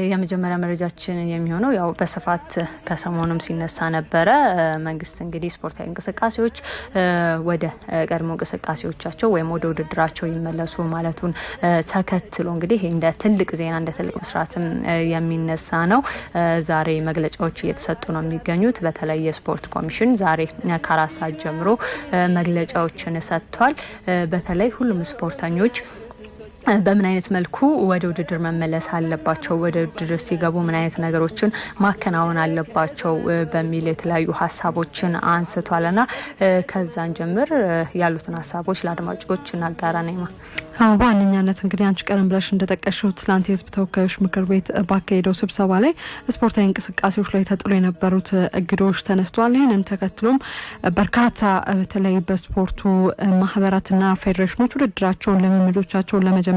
የመጀመሪያ መረጃችን የሚሆነው ያው በስፋት ከሰሞኑም ሲነሳ ነበረ መንግስት እንግዲህ ስፖርታዊ እንቅስቃሴዎች ወደ ቀድሞ እንቅስቃሴዎቻቸው ወይም ወደ ውድድራቸው ይመለሱ ማለቱን ተከትሎ እንግዲህ እንደ ትልቅ ዜና እንደ ትልቅ መስራትም የሚነሳ ነው። ዛሬ መግለጫዎች እየተሰጡ ነው የሚገኙት። በተለይ የስፖርት ኮሚሽን ዛሬ ከ4 ሰዓት ጀምሮ መግለጫዎችን ሰጥቷል። በተለይ ሁሉም ስፖርተኞች በምን አይነት መልኩ ወደ ውድድር መመለስ አለባቸው፣ ወደ ውድድር ሲገቡ ምን አይነት ነገሮችን ማከናወን አለባቸው በሚል የተለያዩ ሀሳቦችን አንስቷልና ከዛን ጀምር ያሉትን ሀሳቦች ለአድማጮች እናጋራ ነኝ። በዋነኛነት እንግዲህ አንቺ ቀደም ብለሽ እንደጠቀሽው ትላንት የህዝብ ተወካዮች ምክር ቤት ባካሄደው ስብሰባ ላይ ስፖርታዊ እንቅስቃሴዎች ላይ ተጥሎ የነበሩት እግዶች ተነስተዋል። ይህንን ተከትሎም በርካታ በተለይ በስፖርቱ ማህበራትና ፌዴሬሽኖች ውድድራቸውን ልምምዶቻቸውን ለመጀመር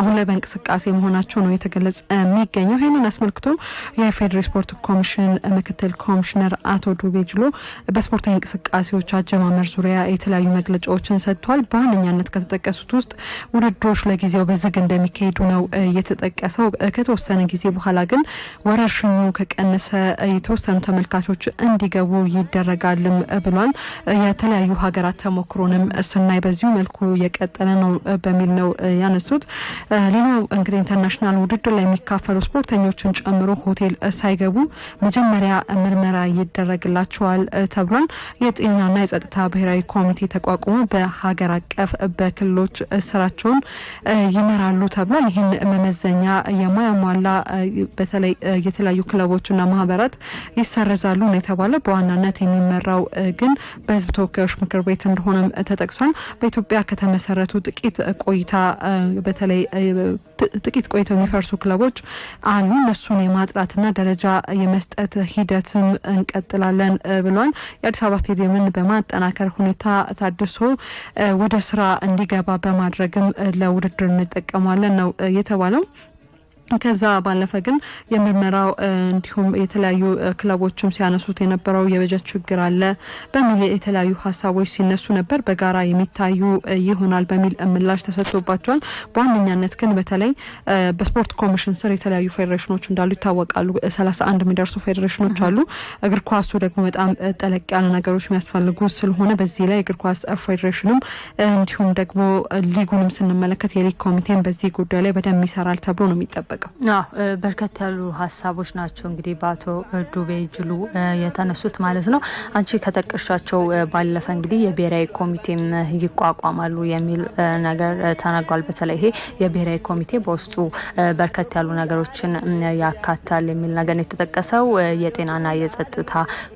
አሁን ላይ በእንቅስቃሴ መሆናቸው ነው የተገለጸ የሚገኘው። ይህንን አስመልክቶም የፌዴሬ ስፖርት ኮሚሽን ምክትል ኮሚሽነር አቶ ዱቤ ጅሎ በስፖርታዊ እንቅስቃሴዎች አጀማመር ዙሪያ የተለያዩ መግለጫዎችን ሰጥተዋል። በዋነኛነት ከተጠቀሱት ውስጥ ውድድሮች ለጊዜው በዝግ እንደሚካሄዱ ነው የተጠቀሰው። ከተወሰነ ጊዜ በኋላ ግን ወረርሽኙ ከቀነሰ የተወሰኑ ተመልካቾች እንዲገቡ ይደረጋልም ብሏል። የተለያዩ ሀገራት ተሞክሮንም ስናይ በዚሁ መልኩ የቀጠለ ነው በሚል ነው ያነሱት። ሌላው እንግዲህ ኢንተርናሽናል ውድድር ላይ የሚካፈሉ ስፖርተኞችን ጨምሮ ሆቴል ሳይገቡ መጀመሪያ ምርመራ ይደረግላቸዋል ተብሏል። የጤናና የጸጥታ ብሔራዊ ኮሚቴ ተቋቁሞ በሀገር አቀፍ በክልሎች ስራቸውን ይመራሉ ተብሏል። ይህን መመዘኛ የማያሟላ በተለይ የተለያዩ ክለቦችና ማህበራት ይሰረዛሉ ነው የተባለው። በዋናነት የሚመራው ግን በህዝብ ተወካዮች ምክር ቤት እንደሆነም ተጠቅሷል። በኢትዮጵያ ከተመሰረቱ ጥቂት በተለይ ጥቂት ቆይተው የሚፈርሱ ክለቦች አሉ። እነሱን የማጥራትና ደረጃ የመስጠት ሂደትም እንቀጥላለን ብሏል። የአዲስ አበባ ስቴዲየምን በማጠናከር ሁኔታ ታድሶ ወደ ስራ እንዲገባ በማድረግም ለውድድር እንጠቀማለን ነው የተባለው። ከዛ ባለፈ ግን የምርመራው እንዲሁም የተለያዩ ክለቦችም ሲያነሱት የነበረው የበጀት ችግር አለ በሚል የተለያዩ ሀሳቦች ሲነሱ ነበር። በጋራ የሚታዩ ይሆናል በሚል ምላሽ ተሰጥቶባቸዋል። በዋነኛነት ግን በተለይ በስፖርት ኮሚሽን ስር የተለያዩ ፌዴሬሽኖች እንዳሉ ይታወቃሉ። 31 የሚደርሱ ፌዴሬሽኖች አሉ። እግር ኳሱ ደግሞ በጣም ጠለቅ ያለ ነገሮች የሚያስፈልጉ ስለሆነ በዚህ ላይ እግር ኳስ ፌዴሬሽንም እንዲሁም ደግሞ ሊጉንም ስንመለከት የሊግ ኮሚቴም በዚህ ጉዳይ ላይ በደንብ ይሰራል ተብሎ ነው የሚጠበቀው። በርከት ያሉ ሀሳቦች ናቸው እንግዲህ በአቶ ዱቤ ጅሉ የተነሱት ማለት ነው። አንቺ ከተቀሻቸው ባለፈ እንግዲህ የብሔራዊ ኮሚቴም ይቋቋማሉ የሚል ነገር ተነግሯል። በተለይ ይሄ የብሔራዊ ኮሚቴ በውስጡ በርከት ያሉ ነገሮችን ያካታል የሚል ነገር ነው የተጠቀሰው። የጤናና የጸጥታ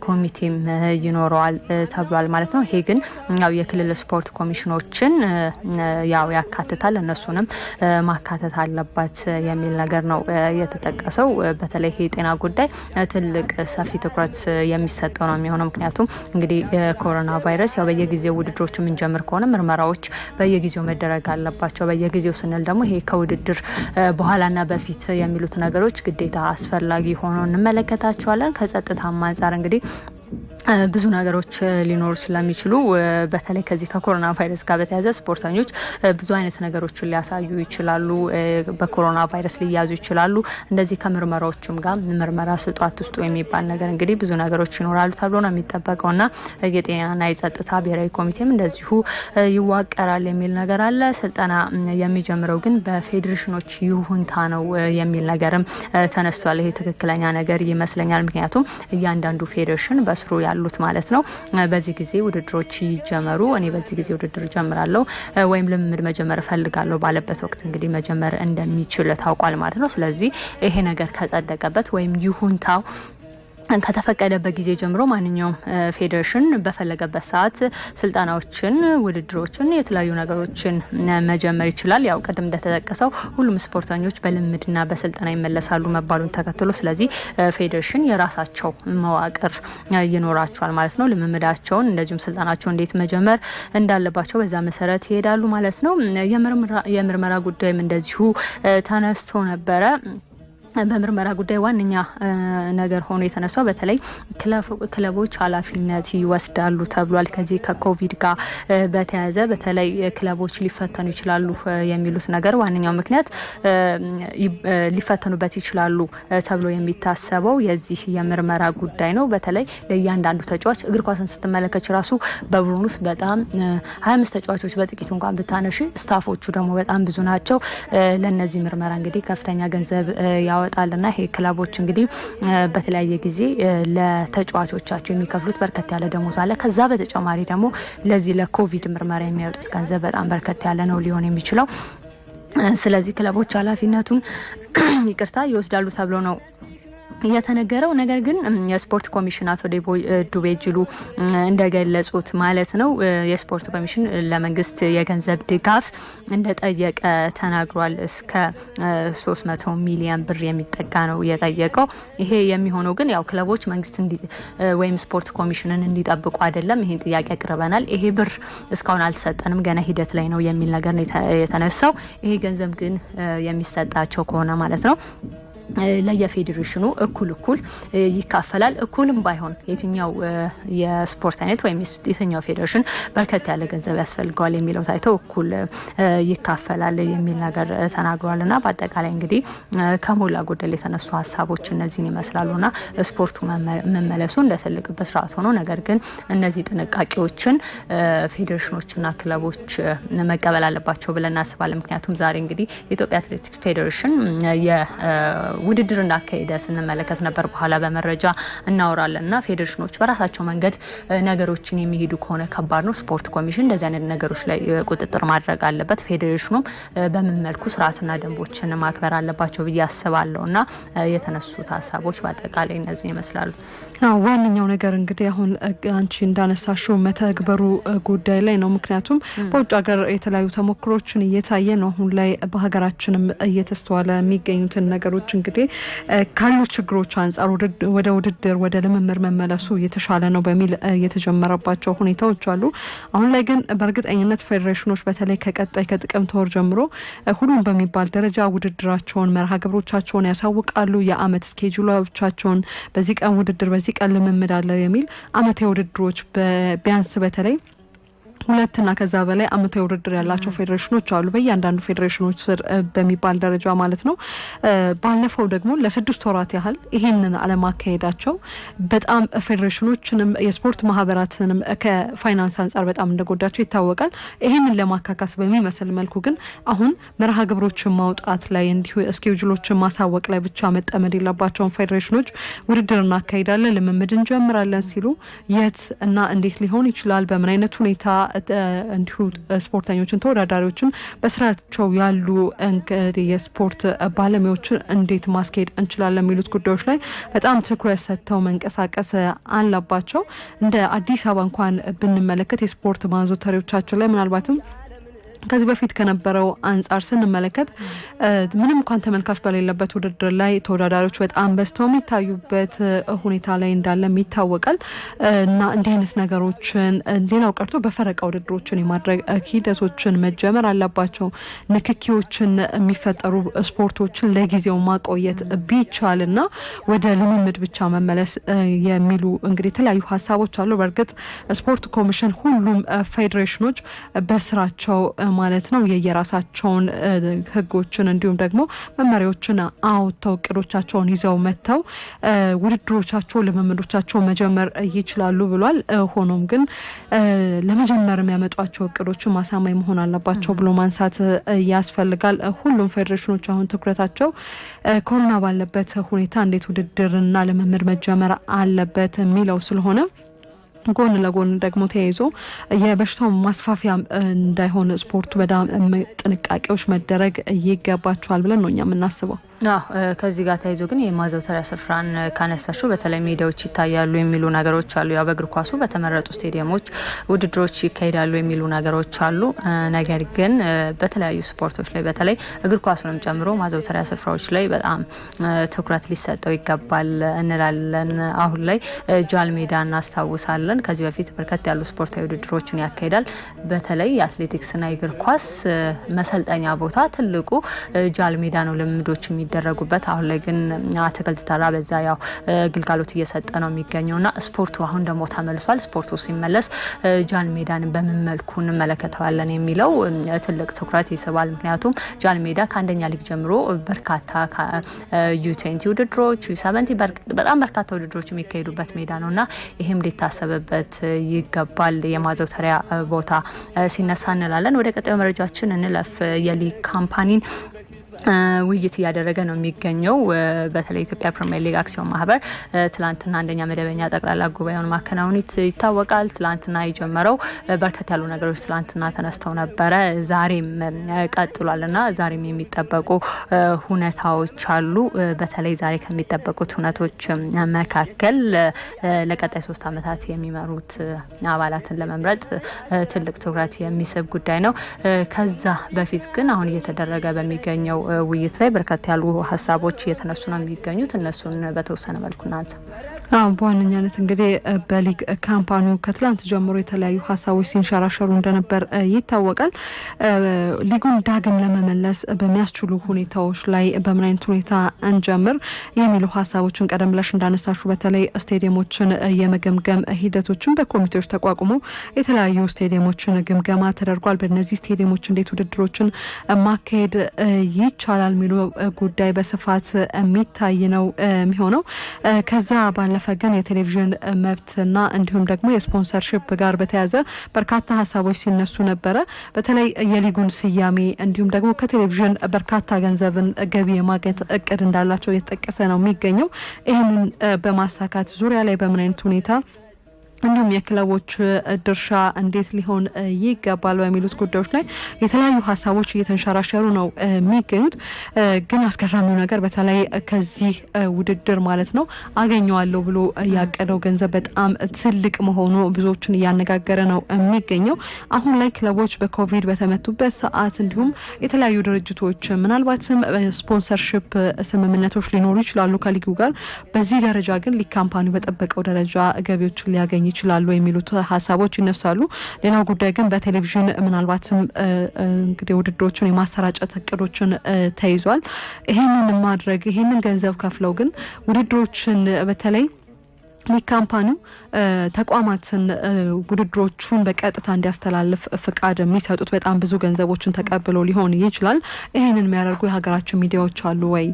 ኮሚቴም ይኖረዋል ተብሏል ማለት ነው። ይሄ ግን ያው የክልል ስፖርት ኮሚሽኖችን ያው ያካትታል፣ እነሱንም ማካተት አለባት የሚል ነገር ነው የተጠቀሰው። በተለይ የጤና ጉዳይ ትልቅ ሰፊ ትኩረት የሚሰጠው ነው የሚሆነው። ምክንያቱም እንግዲህ የኮሮና ቫይረስ ያው በየጊዜው ውድድሮች የምንጀምር ከሆነ ምርመራዎች በየጊዜው መደረግ አለባቸው። በየጊዜው ስንል ደግሞ ይሄ ከውድድር በኋላና በፊት የሚሉት ነገሮች ግዴታ አስፈላጊ ሆኖ እንመለከታቸዋለን። ከጸጥታ አንፃር እንግዲህ ብዙ ነገሮች ሊኖሩ ስለሚችሉ በተለይ ከዚህ ከኮሮና ቫይረስ ጋር በተያያዘ ስፖርተኞች ብዙ አይነት ነገሮችን ሊያሳዩ ይችላሉ። በኮሮና ቫይረስ ሊያዙ ይችላሉ። እንደዚህ ከምርመራዎችም ጋር ምርመራ ስጧት ውስጥ የሚባል ነገር እንግዲህ ብዙ ነገሮች ይኖራሉ ተብሎ ነው የሚጠበቀውና የጤናና የጸጥታ ብሔራዊ ኮሚቴም እንደዚሁ ይዋቀራል የሚል ነገር አለ። ስልጠና የሚጀምረው ግን በፌዴሬሽኖች ይሁንታ ነው የሚል ነገርም ተነስቷል። ይሄ ትክክለኛ ነገር ይመስለኛል። ምክንያቱም እያንዳንዱ ፌዴሬሽን በስሩ ያሉት ማለት ነው በዚህ ጊዜ ውድድሮች ይጀመሩ፣ እኔ በዚህ ጊዜ ውድድር ጀምራለሁ ወይም ልምምድ መጀመር ፈልጋለሁ ባለበት ወቅት እንግዲህ መጀመር እንደሚችል ታውቋል ማለት ነው። ስለዚህ ይሄ ነገር ከጸደቀበት ወይም ይሁንታው ከተፈቀደበት ጊዜ ጀምሮ ማንኛውም ፌዴሬሽን በፈለገበት ሰዓት ስልጠናዎችን፣ ውድድሮችን፣ የተለያዩ ነገሮችን መጀመር ይችላል። ያው ቀደም እንደተጠቀሰው ሁሉም ስፖርተኞች በልምድና በስልጠና ይመለሳሉ መባሉን ተከትሎ ስለዚህ ፌዴሬሽን የራሳቸው መዋቅር ይኖራቸዋል ማለት ነው። ልምምዳቸውን እንደዚሁም ስልጠናቸውን እንዴት መጀመር እንዳለባቸው በዛ መሰረት ይሄዳሉ ማለት ነው። የምርመራ ጉዳይም እንደዚሁ ተነስቶ ነበረ። በምርመራ ጉዳይ ዋንኛ ነገር ሆኖ የተነሳው በተለይ ክለቦች ኃላፊነት ይወስዳሉ ተብሏል። ከዚህ ከኮቪድ ጋር በተያያዘ በተለይ ክለቦች ሊፈተኑ ይችላሉ የሚሉት ነገር ዋንኛው ምክንያት ሊፈተኑበት ይችላሉ ተብሎ የሚታሰበው የዚህ የምርመራ ጉዳይ ነው። በተለይ ለእያንዳንዱ ተጫዋች እግር ኳስን ስትመለከች ራሱ በቡድን ውስጥ በጣም 25 ተጫዋቾች በጥቂቱ እንኳን ብታነሺ ስታፎቹ ደግሞ በጣም ብዙ ናቸው። ለነዚህ ምርመራ እንግዲህ ከፍተኛ ገንዘብ ያወጣልና ይሄ ክለቦች እንግዲህ በተለያየ ጊዜ ለተጫዋቾቻቸው የሚከፍሉት በርከት ያለ ደሞዝ አለ። ከዛ በተጨማሪ ደግሞ ለዚህ ለኮቪድ ምርመራ የሚያወጡት ገንዘብ በጣም በርከት ያለ ነው ሊሆን የሚችለው። ስለዚህ ክለቦች ኃላፊነቱን ይወስዳሉ ተብሎ ነው የተነገረው። ነገር ግን የስፖርት ኮሚሽን አቶ ዱቤ ጅሉ እንደገለጹት ማለት ነው የስፖርት ኮሚሽን ለመንግስት የገንዘብ ድጋፍ እንደጠየቀ ተናግሯል። እስከ 300 ሚሊዮን ብር የሚጠጋ ነው የጠየቀው። ይሄ የሚሆነው ግን ያው ክለቦች መንግስት ወይም ስፖርት ኮሚሽንን እንዲጠብቁ አይደለም። ይሄን ጥያቄ አቅርበናል፣ ይሄ ብር እስካሁን አልተሰጠንም፣ ገና ሂደት ላይ ነው የሚል ነገር ነው የተነሳው። ይሄ ገንዘብ ግን የሚሰጣቸው ከሆነ ማለት ነው ለየፌዴሬሽኑ እኩል ይካፈላል። እኩልም ባይሆን የትኛው የስፖርት አይነት ወይም የትኛው ፌዴሬሽን በርከት ያለ ገንዘብ ያስፈልገዋል የሚለው ታይቶ እኩል ይካፈላል የሚል ነገር ተናግሯልና በአጠቃላይ እንግዲህ ከሞላ ጎደል የተነሱ ሀሳቦች እነዚህን ይመስላሉና ስፖርቱ መመለሱ እንደትልቅ በስርዓት ሆኖ ነገር ግን እነዚህ ጥንቃቄዎችን ፌዴሬሽኖችና ክለቦች መቀበል አለባቸው ብለን እናስባለን። ምክንያቱም ዛሬ እንግዲህ የኢትዮጵያ አትሌቲክስ ፌዴሬሽን ውድድር እንዳካሄደ ስንመለከት ነበር። በኋላ በመረጃ እናወራለንና ፌዴሬሽኖች በራሳቸው መንገድ ነገሮችን የሚሄዱ ከሆነ ከባድ ነው። ስፖርት ኮሚሽን እንደዚህ አይነት ነገሮች ላይ ቁጥጥር ማድረግ አለበት። ፌዴሬሽኑም በምን መልኩ ስርዓትና ደንቦችን ማክበር አለባቸው ብዬ አስባለሁና የተነሱት ሀሳቦች በአጠቃላይ እነዚህ ይመስላሉ። ዋንኛው ነገር እንግዲህ አሁን አንቺ እንዳነሳሽው መተግበሩ ጉዳይ ላይ ነው። ምክንያቱም በውጭ ሀገር የተለያዩ ተሞክሮችን እየታየ ነው። አሁን ላይ በሀገራችንም እየተስተዋለ የሚገኙትን ነገሮች እንግዲህ ካሉ ችግሮች አንፃር ወደ ውድድር ወደ ልምምድ መመለሱ የተሻለ ነው በሚል የተጀመረባቸው ሁኔታዎች አሉ። አሁን ላይ ግን በእርግጠኝነት ፌዴሬሽኖች በተለይ ከቀጣይ ከጥቅምት ወር ጀምሮ ሁሉም በሚባል ደረጃ ውድድራቸውን መርሃ ግብሮቻቸውን ያሳውቃሉ። የአመት ስኬጁላቸውን በዚህ ቀን ውድድር በዚህ ቀን ልምምድ አለ የሚል አመታዊ ውድድሮች ቢያንስ በተለይ ሁለትና ከዛ በላይ አመታዊ ውድድር ያላቸው ፌዴሬሽኖች አሉ በእያንዳንዱ ፌዴሬሽኖች ስር በሚባል ደረጃ ማለት ነው። ባለፈው ደግሞ ለ6 ወራት ያህል ይሄንን አለማካሄዳቸው በጣም ፌዴሬሽኖችንም የስፖርት ማህበራትንም ከፋይናንስ አንፃር በጣም እንደጎዳቸው ይታወቃል። ይሄንን ለማካካስ በሚመስል መልኩ ግን አሁን መርሃ ግብሮችን ማውጣት ላይ እንዲሁ ስኬጁሎችን ማሳወቅ ላይ ብቻ መጠመድ የለባቸውም። ፌዴሬሽኖች ውድድር እናካሄዳለን ልምምድ እንጀምራለን ሲሉ የት እና እንዴት ሊሆን ይችላል በምን አይነት ሁኔታ እንዲሁ ስፖርተኞችን ተወዳዳሪዎችን በስራቸው ያሉ እንግዲህ የስፖርት ባለሙያዎችን እንዴት ማስኬድ እንችላለን የሚሉት ጉዳዮች ላይ በጣም ትኩረት ሰጥተው መንቀሳቀስ አለባቸው። እንደ አዲስ አበባ እንኳን ብንመለከት የስፖርት ማዘውተሪያዎቻቸው ላይ ምናልባትም ከዚህ በፊት ከነበረው አንፃር ስንመለከት ምንም እንኳን ተመልካች በሌለበት ውድድር ላይ ተወዳዳሪዎች በጣም በዝተው የሚታዩበት ሁኔታ ላይ እንዳለም ይታወቃል እና እንዲህ አይነት ነገሮችን ሌላው ቀርቶ በፈረቃ ውድድሮችን የማድረግ ሂደቶችን መጀመር አለባቸው። ንክኪዎችን የሚፈጠሩ ስፖርቶችን ለጊዜው ማቆየት ቢቻልና ወደ ልምምድ ብቻ መመለስ የሚሉ እንግዲህ የተለያዩ ሀሳቦች አሉ። በእርግጥ ስፖርት ኮሚሽን ሁሉም ፌዴሬሽኖች በስራቸው ማለት ነው የየራሳቸውን ህጎችን እንዲሁም ደግሞ መመሪያዎችን አውጥተው እቅዶቻቸውን ይዘው መተው ውድድሮቻቸው ልምምዶቻቸው መጀመር ይችላሉ ብሏል። ሆኖም ግን ለመጀመር የሚያመጧቸው እቅዶችን ማሳማኝ መሆን አለባቸው ብሎ ማንሳት ያስፈልጋል። ሁሉም ፌዴሬሽኖች አሁን ትኩረታቸው ኮሮና ባለበት ሁኔታ እንዴት ውድድርና ልምምድ መጀመር አለበት የሚለው ስለሆነ ጎን ለጎን ደግሞ ተያይዞ የበሽታው ማስፋፊያ እንዳይሆን ስፖርቱ በጣም ጥንቃቄዎች መደረግ ይገባቸዋል ብለን ነው እኛ የምናስበው። ከዚህ ጋር ተያይዞ ግን የማዘውተሪያ ስፍራን ካነሳሽው በተለይ ሜዳዎች ይታያሉ የሚሉ ነገሮች አሉ። ያው በእግር ኳሱ በተመረጡ ስቴዲየሞች ውድድሮች ይካሄዳሉ የሚሉ ነገሮች አሉ። ነገር ግን በተለያዩ ስፖርቶች ላይ በተለይ እግር ኳሱንም ጨምሮ ማዘውተሪያ ስፍራዎች ላይ በጣም ትኩረት ሊሰጠው ይገባል እንላለን። አሁን ላይ ጃል ሜዳ እናስታውሳለን። ከዚህ በፊት በርከት ያሉ ስፖርታዊ ውድድሮችን ያካሂዳል። በተለይ የአትሌቲክስና የእግር ኳስ መሰልጠኛ ቦታ ትልቁ ጃል ሜዳ ነው። ልምምዶች የሚደረጉበት አሁን ላይ ግን አትክልት ተራ በዛ ያው ግልጋሎት እየሰጠ ነው የሚገኘውና ስፖርቱ አሁን ደግሞ ተመልሷል። ስፖርቱ ሲመለስ ጃን ሜዳን በምን መልኩ እንመለከተዋለን የሚለው ትልቅ ትኩረት ይስባል። ምክንያቱም ጃን ሜዳ ከአንደኛ ሊግ ጀምሮ በርካታ ዩ20 ውድድሮች ዩ70 በጣም በርካታ ውድድሮች የሚካሄዱበት ሜዳ ነውና ይሄም ሊታሰብበት ይገባል። የማዘውተሪያ ቦታ ሲነሳ እንላለን። ወደ ቀጣዩ መረጃችን እንለፍ። የሊግ ካምፓኒን ውይይት እያደረገ ነው የሚገኘው። በተለይ ኢትዮጵያ ፕሪሚየር ሊግ አክሲዮን ማህበር ትላንትና አንደኛ መደበኛ ጠቅላላ ጉባኤውን ማከናወን ይታወቃል። ትላንትና የጀመረው በርከት ያሉ ነገሮች ትላንትና ተነስተው ነበረ። ዛሬም ቀጥሏልና ዛሬም የሚጠበቁ ሁኔታዎች አሉ። በተለይ ዛሬ ከሚጠበቁት ሁኔታዎች መካከል ለቀጣይ 3 አመታት የሚመሩት አባላትን ለመምረጥ ትልቅ ትኩረት የሚስብ ጉዳይ ነው። ከዛ በፊት ግን አሁን እየተደረገ በሚገኘው ውይይት ላይ በርካታ ያሉ ሀሳቦች እየተነሱ ነው የሚገኙት። እነሱን በተወሰነ መልኩ እናንተ በዋነኛነት እንግዲህ በሊግ ካምፓኒው ከትላንት ጀምሮ የተለያዩ ሀሳቦች ሲንሸራሸሩ እንደነበር ይታወቃል። ሊጉን ዳግም ለመመለስ በሚያስችሉ ሁኔታዎች ላይ በምን አይነት ሁኔታ እንጀምር የሚሉ ሀሳቦችን ቀደም ብለሽ እንዳነሳችሁ በተለይ ስቴዲየሞችን የመገምገም ሂደቶችን በኮሚቴዎች ተቋቁሞ የተለያዩ ስቴዲየሞችን ግምገማ ተደርጓል። በእነዚህ ስቴዲየሞች እንዴት ውድድሮችን ማካሄድ ይቻላል የሚሉ ጉዳይ በስፋት የሚታይ ነው የሚሆነው። ከዛ ባለፈ ግን የቴሌቪዥን መብትና እንዲሁም ደግሞ የስፖንሰርሺፕ ጋር በተያያዘ በርካታ ሀሳቦች ሲነሱ ነበረ። በተለይ የሊጉን ስያሜ እንዲሁም ደግሞ ከቴሌቪዥን በርካታ ገንዘብን ገቢ የማግኘት እቅድ እንዳላቸው እየተጠቀሰ ነው የሚገኘው። ይህንን በማሳካት ዙሪያ ላይ በምን አይነት ሁኔታ እንዲሁም የክለቦች ድርሻ እንዴት ሊሆን ይገባል በሚሉት ጉዳዮች ላይ የተለያዩ ሀሳቦች እየተንሸራሸሩ ነው የሚገኙት። ግን አስገራሚው ነገር በተለይ ከዚህ ውድድር ማለት ነው አገኘዋለሁ ብሎ ያቀደው ገንዘብ በጣም ትልቅ መሆኑ ብዙዎችን እያነጋገረ ነው የሚገኘው። አሁን ላይ ክለቦች በኮቪድ በተመቱበት ሰዓት እንዲሁም የተለያዩ ድርጅቶች ምናልባትም ስፖንሰርሺፕ ስምምነቶች ሊኖሩ ይችላሉ ከሊጉ ጋር። በዚህ ደረጃ ግን ሊግ ካምፓኒው በጠበቀው ደረጃ ገቢዎችን ሊያገኝ ይችላሉ የሚሉት ሀሳቦች ይነሳሉ። ሌላው ጉዳይ ግን በቴሌቪዥን ምናልባትም እንግዲህ ውድድሮችን የማሰራጨት እቅዶችን ተይዟል። ይሄንን ገንዘብ ከፍለው ግን ውድድሮችን በተለይ ሊግ ካምፓኒው ተቋማትን ውድድሮቹን በቀጥታ እንዲያስተላልፍ ፍቃድ የሚሰጡት በጣም ብዙ ገንዘቦችን ተቀብሎ ሊሆን ይችላል። ይሄንን የሚያደርጉ የሀገራችን ሚዲያዎች አሉ ወይ?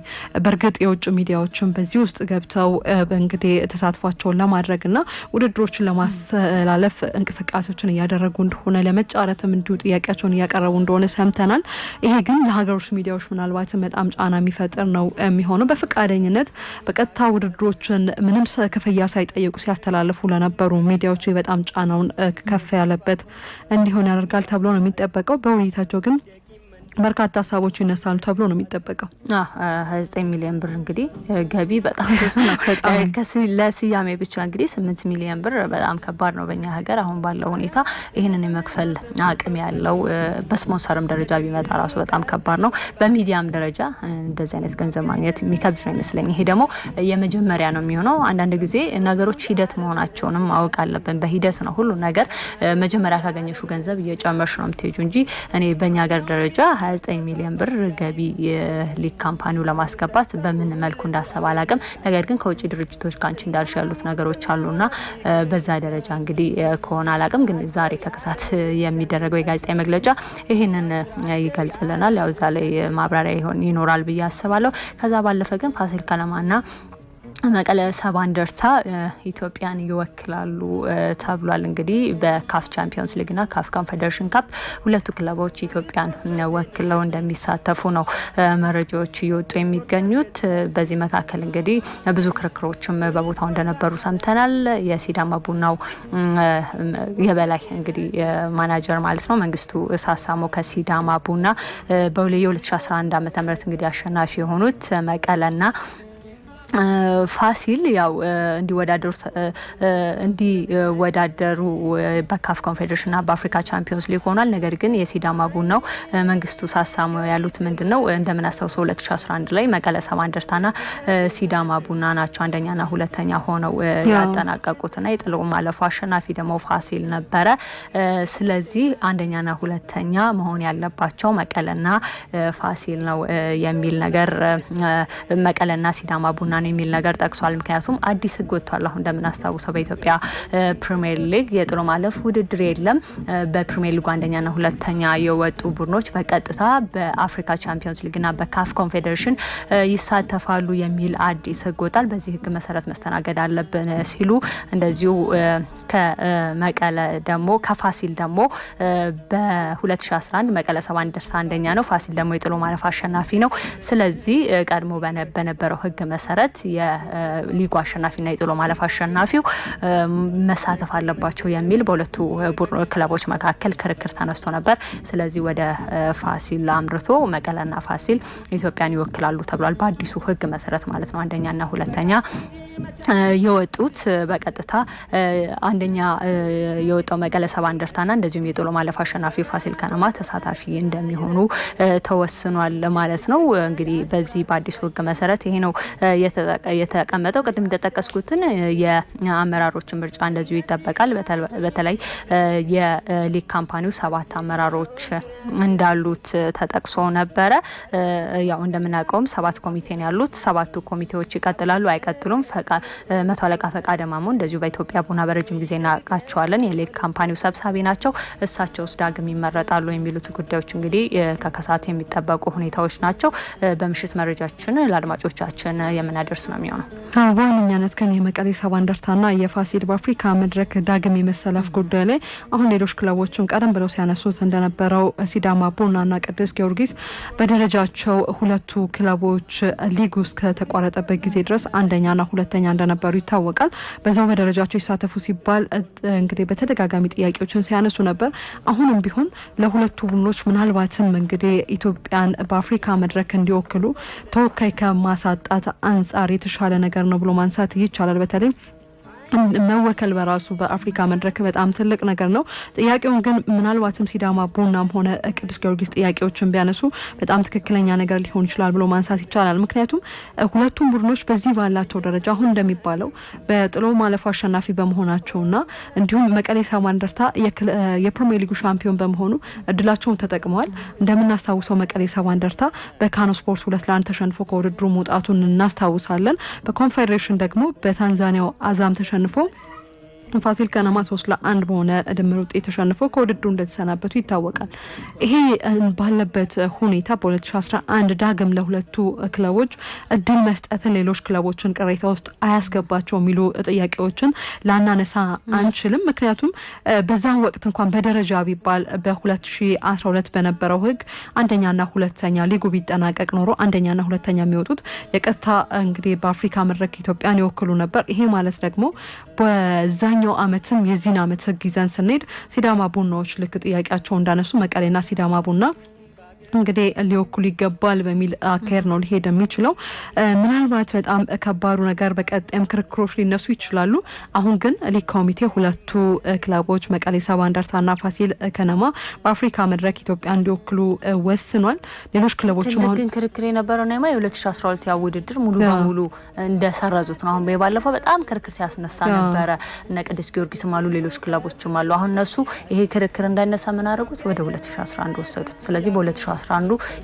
በእርግጥ የውጭ ሚዲያዎችን በዚህ ውስጥ ገብተው እንግዲህ ተሳትፏቸውን ለማድረግና ውድድሮችን ለማስተላለፍ እንቅስቃሴዎችን እያደረጉ እንደሆነ ለመጫረትም እንዲሁ ጥያቄያቸውን እያቀረቡ እንደሆነ ሰምተናል። ይሄ ግን ለሀገር ውስጥ ሚዲያዎች ምናልባትም በጣም ጫና የሚፈጥር ነው የሚሆነው። በፍቃደኝነት በቀጥታ ውድድሮችን ምንም ክፍያ ሳይጠየቁ ሲያስተላልፉ ለነበሩ ሚዲያዎች በጣም ጫናውን ከፍ ያለበት እንዲሆን ያደርጋል ተብሎ ነው የሚጠበቀው። በውይይታቸው ግን በርካታ ሀሳቦች ይነሳሉ ተብሎ ነው የሚጠበቀው። 29 ሚሊዮን ብር እንግዲህ ገቢ በጣም ብዙ ነው። ለስያሜ ብቻ እንግዲህ 8 ሚሊዮን ብር በጣም ከባድ ነው በእኛ ሀገር አሁን ባለው ሁኔታ። ይህንን የመክፈል አቅም ያለው በስፖንሰርም ደረጃ ቢመጣ ራሱ በጣም ከባድ ነው። በሚዲያም ደረጃ እንደዚህ አይነት ገንዘብ ማግኘት የሚከብድ ነው ይመስለኝ። ይሄ ደግሞ የመጀመሪያ ነው የሚሆነው። አንዳንድ ጊዜ ነገሮች ሂደት መሆናቸውንም ማወቅ አለብን። በሂደት ነው ሁሉ ነገር። መጀመሪያ ካገኘሹ ገንዘብ እየጨመርሽ ነው የምትሄጂው እንጂ እኔ በእኛ ሀገር ደረጃ 29 ሚሊዮን ብር ገቢ የሊግ ካምፓኒው ለማስገባት በምን መልኩ እንዳሰበ አላቅም። ነገር ግን ከውጭ ድርጅቶች ካንቺ እንዳልሽ ያሉት ነገሮች አሉና በዛ ደረጃ እንግዲህ ከሆነ አላቅም። ግን ዛሬ ከከሳት የሚደረገው የጋዜጣዊ መግለጫ ይሄንን ይገልጽልናል። ያው ዛ ላይ ማብራሪያ ይኖራል ብዬ አስባለሁ። ከዛ ባለፈ ግን ፋሲል ከነማና መቀለ ሰባ እንደርታ ኢትዮጵያን ይወክላሉ ተብሏል። እንግዲህ በካፍ ቻምፒየንስ ሊግና ካፍ ኮንፌደሬሽን ካፕ ሁለቱ ክለቦች ኢትዮጵያን ወክለው እንደሚሳተፉ ነው መረጃዎች እየወጡ የሚገኙት። በዚህ መካከል እንግዲህ ብዙ ክርክሮችም በቦታው እንደነበሩ ሰምተናል። የሲዳማ ቡናው የበላይ እንግዲህ ማናጀር ማለት ነው መንግስቱ ሳሳሞ ከሲዳማ ቡና በ2011 ዓ.ም እንግዲህ አሸናፊ የሆኑት መቀለና ፋሲል ያው እንዲወዳደሩ በካፍ ኮንፌዴሬሽንና በአፍሪካ ቻምፒዮንስ ሊግ ሆኗል። ነገር ግን የሲዳማ ቡናው መንግስቱ ሳሳሙ ያሉት ምንድነው እንደምናስተውሰው 2011 ላይ መቀለ ሰባ እንደርታና ሲዳማ ቡና ናቸው አንደኛና ሁለተኛ ሆነው ያጠናቀቁትና የጥሎ ማለፉ አሸናፊ ደግሞ ፋሲል ነበረ። ስለዚህ አንደኛና ሁለተኛ መሆን ያለባቸው መቀለና ፋሲል ነው የሚል ነገር መቀለና ሲዳማ ቡና ነው የሚል ነገር ጠቅሷል። ምክንያቱም አዲስ ህግ ወጥቷል። አሁን እንደምናስተውሰው በኢትዮጵያ ፕሪሚየር ሊግ የጥሎ ማለፍ ውድድር የለም። በፕሪሚየር ሊግ አንደኛና ሁለተኛ የወጡ ቡድኖች በቀጥታ በአፍሪካ ቻምፒዮንስ ሊግና በካፍ ኮንፌዴሬሽን ይሳተፋሉ የሚል አዲስ ህግ ወጣል። በዚህ ህግ መሰረት መስተናገድ አለብን ሲሉ እንደዚሁ ከመቀለ ደግሞ ከፋሲል ደግሞ በ2011 መቀለ ሰባ እንደርታ አንደኛ ነው። ፋሲል ደግሞ የጥሎ ማለፍ አሸናፊ ነው። ስለዚህ ቀድሞ በነበረው ህግ መሰረት የሊጉ አሸናፊና የጥሎ ማለፍ አሸናፊው መሳተፍ አለባቸው የሚል በሁለቱ ክለቦች መካከል ክርክር ተነስቶ ነበር። ስለዚህ ወደ ፋሲል አምርቶ መቀለና ፋሲል ኢትዮጵያን ይወክላሉ ተብሏል። በአዲሱ ህግ መሰረት ማለት ነው። አንደኛና ሁለተኛ የወጡት በቀጥታ አንደኛ የወጣው መቀለ ሰባ እንደርታና እንደዚሁም የጥሎ ማለፍ አሸናፊ ፋሲል ከነማ ተሳታፊ እንደሚሆኑ ተወስኗል ማለት ነው። እንግዲህ በዚህ በአዲሱ ህግ መሰረት ይሄ ነው የተቀመጠው። ቅድም እንደተጠቀስኩትን የአመራሮች ምርጫ እንደዚሁ ይጠበቃል። በተለይ የሊግ ካምፓኒው 7 አመራሮች እንዳሉት ተጠቅሶ ነበረ። ያው እንደምናውቀው 7 ኮሚቴ ነው ያሉት። 7ቱ ኮሚቴዎች ይቀጥላሉ አይቀጥሉም? መቶ አለቃ ፈቃደ ማሞ እንደዚሁ በኢትዮጵያ ቡና በረጅም ጊዜ እናውቃቸዋለን። የሊግ ካምፓኒው ሰብሳቢ ናቸው። እሳቸውስ ዳግም ይመረጣሉ የሚሉት ጉዳዮች እንግዲህ ከከሳት የሚጠበቁ ሁኔታዎች ናቸው። በምሽት መረጃችን ለአድማጮቻችን የምናደርስ ነው የሚሆነው። በዋነኛነት ግን የመቀሌ ሰባ እንደርታና የፋሲል በአፍሪካ መድረክ ዳግም የመሰለፍ ጉዳይ ላይ አሁን ሌሎች ክለቦችም ቀደም ብለው ሲያነሱት እንደነበረው ሲዳማ ቡናና ቅዱስ ጊዮርጊስ በደረጃቸው ሁለቱ ክለቦች ሊግ ውስጥ ከተቋረጠበት ጊዜ ድረስ አንደኛና ሁለተኛ እንደነበሩ ይታወቃል። በዛው በደረጃቸው ይሳተፉ ሲባል እንግዲህ በተደጋጋሚ ጥያቄዎችን ሲያነሱ ነበር። አሁንም ቢሆን ለሁለቱ ቡድኖች ምናልባትም እንግዲህ ኢትዮጵያን በአፍሪካ መድረክ እንዲወክሉ ተወካይ ከማሳጣት አንጻር የተሻለ ነገር ነው ብሎ ማንሳት ይቻላል። በተለይ መወከል በራሱ በአፍሪካ መድረክ በጣም ትልቅ ነገር ነው። ጥያቄውን ግን ምናልባትም ሲዳማ ቡናም ሆነ ቅዱስ ጊዮርጊስ ጥያቄዎችን ቢያነሱ በጣም ትክክለኛ ነገር ሊሆን ይችላል ብሎ ማንሳት ይቻላል። ምክንያቱም ሁለቱም ቡድኖች በዚህ ባላቸው ደረጃ አሁን እንደሚባለው በጥሎ ማለፍ አሸናፊ በመሆናቸውና እንዲሁም መቀሌ ሰባ እንደርታ የፕሪሚየር ሊጉ ሻምፒዮን በመሆኑ እድላቸውን ተጠቅመዋል። እንደምናስታውሰው መቀሌ ሰባ እንደርታ በካኖ ስፖርት 2-1 ተሸንፎ ከውድድሩ መውጣቱን እናስታውሳለን። በኮንፌዴሬሽን ደግሞ በታንዛኒያው አዛም ተሸንፎ ፋሲል ከነማ 3-1 በሆነ ድምር ውጤት ተሸንፎ ከውድድሩ እንደተሰናበቱ ይታወቃል። ይሄ ባለበት ሁኔታ በ2011 ዳግም ለሁለቱ ክለቦች እድል መስጠት ሌሎች ክለቦችን ቅሬታ ውስጥ አያስገባቸው የሚሉ ጥያቄዎችን ላናነሳ አንችልም። ምክንያቱም በዛን ወቅት እንኳን በደረጃ ቢባል በ2012 በነበረው ህግ አንደኛና ሁለተኛ ሊጉ ቢጠናቀቅ ኖሮ አንደኛና ሁለተኛ የሚወጡት የቀጥታ እንግዲህ በአፍሪካ መድረክ ኢትዮጵያን ይወክሉ ነበር። ይሄ ማለት ደግሞ በዛኛው አመትም የዚህን አመት ህግ ይዘን ስንሄድ ሲዳማ ቡናዎች ልክ ጥያቄያቸው እንዳነሱ መቀሌና ሲዳማ ቡና እንግዲህ ሊወክሉ ይገባል በሚል አካሄድ ነው ሊሄድ የሚችለው። ምናልባት በጣም ከባዱ ነገር በቀጣይም ክርክሮች ሊነሱ ይችላሉ። አሁን ግን ሊግ ኮሚቴ ሁለቱ ክለቦች መቀሌ ሰባ እንደርታና ፋሲል ከነማ በአፍሪካ መድረክ ኢትዮጵያ እንዲወክሉ ወስኗል። ሌሎች ክለቦች አሁን ግን ክርክር የነበረው ነው የ2012 ያው ውድድር ሙሉ በሙሉ እንደሰረዙት ነው። አሁን ባለፈው በጣም ክርክር ሲያስነሳ ነበረ። እነ ቅዱስ ጊዮርጊስም አሉ ሌሎች ክለቦችም አሉ። አሁን እነሱ ይሄ ክርክር እንዳይነሳ ምን አደረጉት? ወደ 2011 ወሰዱት። ስለዚህ በ2011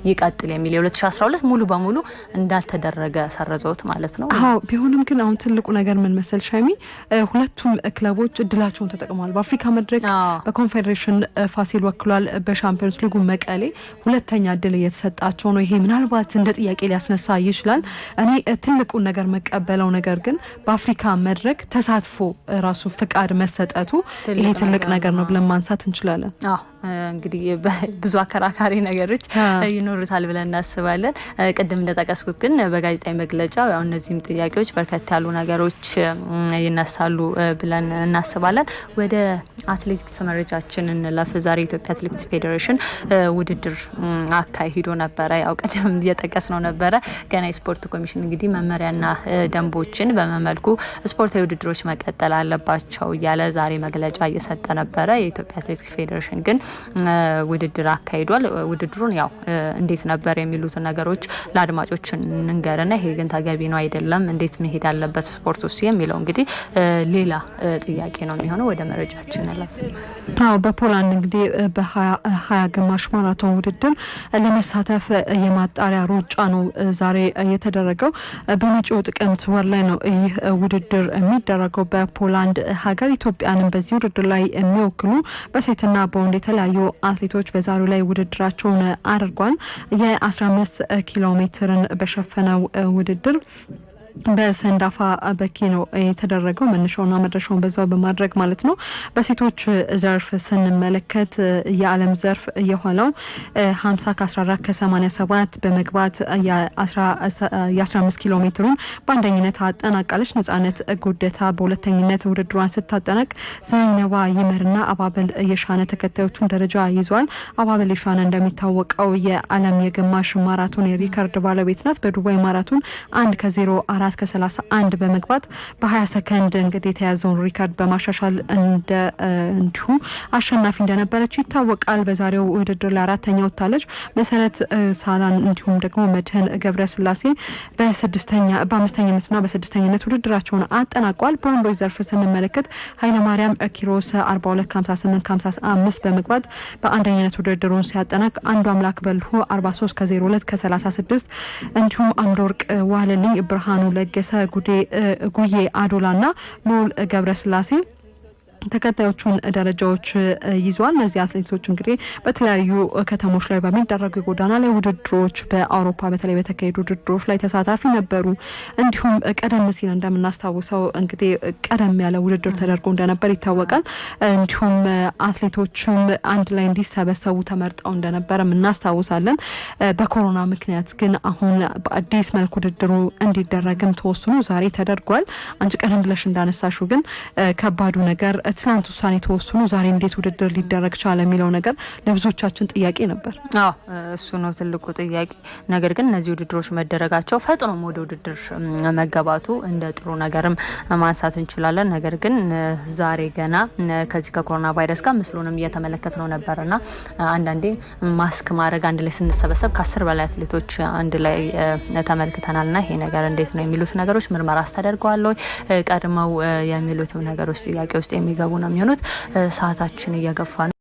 ይቀጥል የሚል የ2012 ሙሉ በሙሉ እንዳልተደረገ ሰረዘውት ማለት ነው። አዎ ቢሆንም ግን አሁን ትልቁ ነገር ምን መሰል ሻሚ ሁለቱም ክለቦች እድላቸውን ተጠቅመዋል። በአፍሪካ መድረክ በኮንፌዴሬሽን ፋሲል ወክሏል። በሻምፒዮንስ ሊጉ መቀሌ ሁለተኛ እድል እየተሰጣቸው ነው። ይሄ ምናልባት እንደ ጥያቄ ሊያስነሳ ይችላል። እኔ ትልቁ ነገር መቀበለው ነገር ግን በአፍሪካ መድረክ ተሳትፎ ራሱ ፍቃድ መሰጠቱ ይሄ ትልቅ ነገር ነው ብለን ማንሳት እንችላለን። እንግዲህ ብዙ አከራካሪ ነገሮች ይኖሩታል ብለን እናስባለን። ቅድም እንደጠቀስኩት ግን በጋዜጣዊ መግለጫው ያው እነዚህም ጥያቄዎች በርከት ያሉ ነገሮች ይነሳሉ ብለን እናስባለን። ወደ አትሌቲክስ መረጃችን እንለፍ። ዛሬ ኢትዮጵያ አትሌቲክስ ፌዴሬሽን ውድድር አካሂዶ ነበረ። ያው ቅድም እየጠቀስነው ነበረ ገና የስፖርት ኮሚሽን እንግዲህ መመሪያና ደንቦችን በመመልኩ ስፖርታዊ ውድድሮች መቀጠል አለባቸው እያለ ዛሬ መግለጫ እየሰጠ ነበረ። የኢትዮጵያ አትሌቲክስ ፌዴሬሽን ግን ውድድር አካሂዷል። ውድድሩን ያው እንዴት ነበር የሚሉትን ነገሮች ለአድማጮች እንንገርና ይሄ ግን ተገቢ ነው አይደለም፣ እንዴት መሄድ አለበት ስፖርት ውስጥ የሚለው እንግዲህ ሌላ ጥያቄ ነው የሚሆነው። ወደ መረጃችን እንለፍ። በፖላንድ እንግዲህ በ20 ግማሽ ማራቶን ውድድር ለመሳተፍ የማጣሪያ ሩጫ ነው ዛሬ የተደረገው። በመጪው ጥቅምት ወር ላይ ነው ይህ ውድድር የሚደረገው በፖላንድ ሀገር። ኢትዮጵያንም በዚህ ውድድር ላይ የሚወክሉ በሴትና በወንድ የተለያዩ አትሌቶች በዛሬው ላይ ውድድራቸውን አድርጓል። የ15 ኪሎ ሜትርን በሸፈነው ውድድር በሰንዳፋ በኪ ነው የተደረገው። መነሻውና መድረሻውን በዛው በማድረግ ማለት ነው። በሴቶች ዘርፍ ስንመለከት የዓለም ዘርፍ የሆነው 50 ከ14 ከ87 በመግባት የ15 ኪሎ ሜትሩን በአንደኝነት አጠናቃለች። ነጻነት ጉደታ በሁለተኝነት ውድድሯን ስታጠናቅ ዘይነባ ይመርና አባበል የሻነ ተከታዮቹን ደረጃ ይዟል። አባበል የሻነ እንደሚታወቀው የዓለም የግማሽ ማራቶን የሪከርድ ባለቤት ናት። በዱባይ ማራቶን 1 ከ04 ከ31 በመግባት በ20 ሰከንድ እንግዲህ የተያዘውን ሪከርድ በማሻሻል እንዲሁ አሸናፊ እንደነበረች ይታወቃል። በዛሬው ውድድር ላይ አራተኛ ወጣለች። መሰረት ሳላን እንዲሁም ደግሞ መድህን ገብረስላሴ በአምስተኛነትና በስድስተኛነት ውድድራቸውን አጠናቋል። በወንዶች ዘርፍ ስንመለከት ኃይለማርያም ኪሮስ 42 58 55 በመግባት በአንደኛነት ውድድሩን ሲያጠናቅ አንዱ አምላክ በልሁ 43 ከ02 ከ36 እንዲሁም አምዶርቅ ዋለልኝ ብርሃኑ ለገሰ ጉዬ አዶላና ሉል ገብረስላሴ ተከታዮቹን ደረጃዎች ይዟል። እነዚህ አትሌቶች እንግዲህ በተለያዩ ከተሞች ላይ በሚደረጉ የጎዳና ላይ ውድድሮች በአውሮፓ በተለይ በተካሄዱ ውድድሮች ላይ ተሳታፊ ነበሩ። እንዲሁም ቀደም ሲል እንደምናስታውሰው እንግዲህ ቀደም ያለ ውድድር ተደርጎ እንደነበር ይታወቃል። እንዲሁም አትሌቶችም አንድ ላይ እንዲሰበሰቡ ተመርጠው እንደነበር እናስታውሳለን። በኮሮና ምክንያት ግን አሁን በአዲስ መልኩ ውድድሩ እንዲደረግም ተወስኖ ዛሬ ተደርጓል። አንቺ ቀደም ብለሽ እንዳነሳሹ ግን ከባዱ ነገር ትናንት ውሳኔ ተወስኖ ዛሬ እንዴት ውድድር ሊደረግ ቻለ የሚለው ነገር ለብዙዎቻችን ጥያቄ ነበር። እሱ ነው ትልቁ ጥያቄ። ነገር ግን እነዚህ ውድድሮች መደረጋቸው ፈጥኖም ወደ ውድድር መገባቱ እንደ ጥሩ ነገርም ማንሳት እንችላለን። ነገር ግን ዛሬ ገና ከዚህ ከኮሮና ቫይረስ ጋር ምስሉንም እየተመለከትነው ነበርና አንዳንዴ ማስክ ማድረግ አንድ ላይ ስንሰበሰብ ከ10 በላይ አትሌቶች አንድ ላይ ተመልክተናልና ይሄ ነገር እንዴት ነው የሚሉት ነገሮች ምርመራ አስተደርገዋል ወይ ቀድመው የሚሉት ነገሮች ጥያቄ ውስጥ የሚገቡ ነው የሚሆኑት። ሰዓታችን እየገፋ ነው።